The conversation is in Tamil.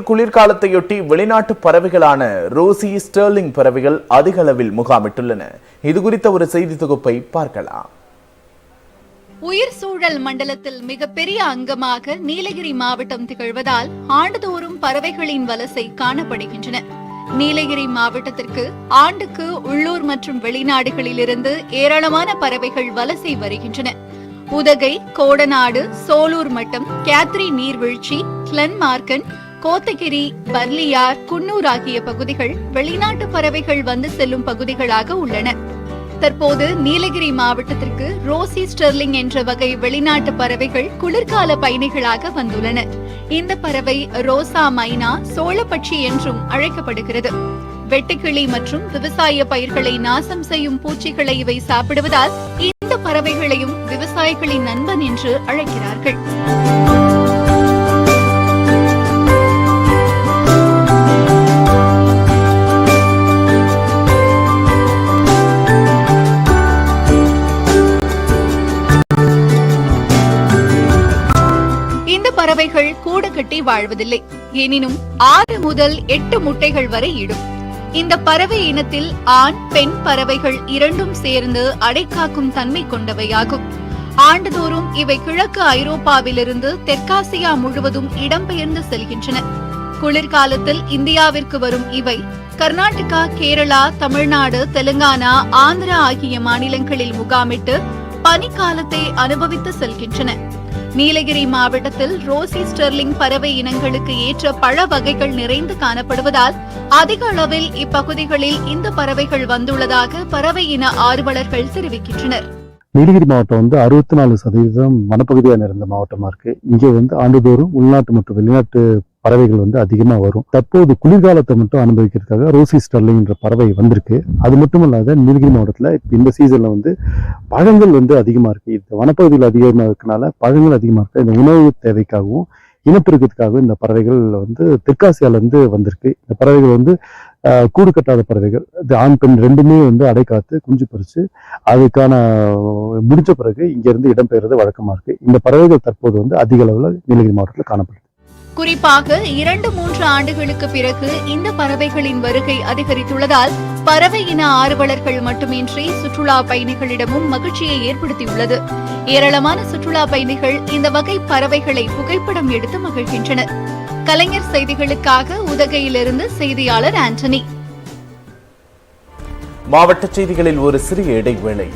குளிர்காலத்தையொட்டி வெளிநாட்டு பறவைகளான ரோசி ஸ்டெர்லிங் பறவைகள் அதிக அளவில் முகாமிட்டுள்ளன. இதுகுறித்த ஒரு செய்தி தொகுப்பை பார்க்கலாம். உயிர் சூழல் மண்டலத்தில் மிகப்பெரிய அங்கமாக நீலகிரி மாவட்டம் திகழ்வதால் ஆண்டுதோறும் பறவைகளின் வலசை காணப்படுகின்றன. நீலகிரி மாவட்டத்திற்கு ஆண்டுக்கு உள்ளூர் மற்றும் வெளிநாடுகளிலிருந்து ஏராளமான பறவைகள் வலசை வருகின்றன. உதகை, கோடநாடு, சோலூர் மட்டம், கேத்ரி நீர்வீழ்ச்சி, கிளன்மார்க்கன், கோத்தகிரி, பர்லியார், குன்னூர் ஆகிய பகுதிகள் வெளிநாட்டு பறவைகள் வந்து செல்லும் பகுதிகளாக உள்ளன. தற்போது நீலகிரி மாவட்டத்திற்கு ரோசி ஸ்டெர்லிங் என்ற வகை வெளிநாட்டு பறவைகள் குளிர்கால பயணிகளாக வந்துள்ளன. இந்த பறவை ரோசா மைனா சோளப்பட்சி என்றும் அழைக்கப்படுகிறது. வெட்டுக்கிளி மற்றும் விவசாய பயிர்களை நாசம் செய்யும் பூச்சிகளை இவை சாப்பிடுவதால் இந்த பறவைகளையும் விவசாயிகளின் நண்பன் என்று அழைக்கிறார்கள். இந்த பறவைகள் கூடு கட்டி வாழ்வதில்லை. எனினும் 6 முதல் 8 முட்டைகள் வரை இடும். இந்த பறவை இனத்தில் ஆண், பெண் பறவைகள் இரண்டும் சேர்ந்து அடைக்காக்கும் தன்மை கொண்டவையாகும். ஆண்டுதோறும் இவை கிழக்கு ஐரோப்பாவிலிருந்து தெற்காசியா முழுவதும் இடம்பெயர்ந்து செல்கின்றன. குளிர்காலத்தில் இந்தியாவிற்கு வரும் இவை கர்நாடகா, கேரளா, தமிழ்நாடு, தெலுங்கானா, ஆந்திரா ஆகிய மாநிலங்களில் முகாமிட்டு பனிக்காலத்தை அனுபவித்து செல்கின்றன. நீலகிரி மாவட்டத்தில் ரோசி ஸ்டெர்லிங் பறவை இனங்களுக்கு ஏற்ற பழ வகைகள் நிறைந்து காணப்படுவதால் அதிக அளவில் இப்பகுதிகளில் இந்த பறவைகள் வந்துள்ளதாக பறவை இன ஆர்வலர்கள் தெரிவிக்கின்றனர். நீலகிரி மாவட்டம் 64% வனப்பகுதியாக நிறைந்த மாவட்டமா இருக்கு. இங்கே ஆண்டுதோறும் உள்நாட்டு மற்றும் வெளிநாட்டு பறவைகள் அதிகமா வரும். தற்போது குளிர்காலத்தை மட்டும் அனுபவிக்கிறதுக்காக ரோசி ஸ்டெர்லிங் என்ற பறவை வந்திருக்கு. அது மட்டும் இல்லாத நீலகிரி மாவட்டத்துல இந்த சீசன்ல பழங்கள் அதிகமா இருக்கு. இந்த வனப்பகுதியில் அதிகமா இருக்கனால பழங்கள் அதிகமா இருக்கு. இந்த உணவு தேவைக்காகவும் இனப்பெருக்கத்துக்காகவும் இந்த பறவைகள் தெற்காசியால இருந்து வந்திருக்கு. இந்த பறவைகள் கூடு கட்டாத பறவைகள். ஆண் பெண் ரெண்டுமே அடை காத்து குஞ்சு பறிச்சு அதுக்கான முடிச்ச பிறகு இங்க இருந்து இடம்பெயர்றது வழக்கமா இருக்கு. இந்த பறவைகள் தற்போது அதிக அளவுல நீலகிரி மாவட்டத்தில் காணப்படுது. குறிப்பாக 2-3 ஆண்டுகளுக்கு பிறகு இந்த பறவைகளின் வருகை அதிகரித்துள்ளதால் பறவை இன ஆர்வலர்கள் மட்டுமின்றி சுற்றுலா பயணிகளிடமும் மகிழ்ச்சியை ஏற்படுத்தியுள்ளது. ஏராளமான சுற்றுலா பயணிகள் இந்த வகை பறவைகளை புகைப்படம் எடுத்து மகிழ்கின்றனர். கலைஞர் செய்திகளுக்காக உதகையிலிருந்து செய்தியாளர் ஆண்டனி. மாவட்ட செய்திகளில் ஒரு சிறிய இடைவேளை.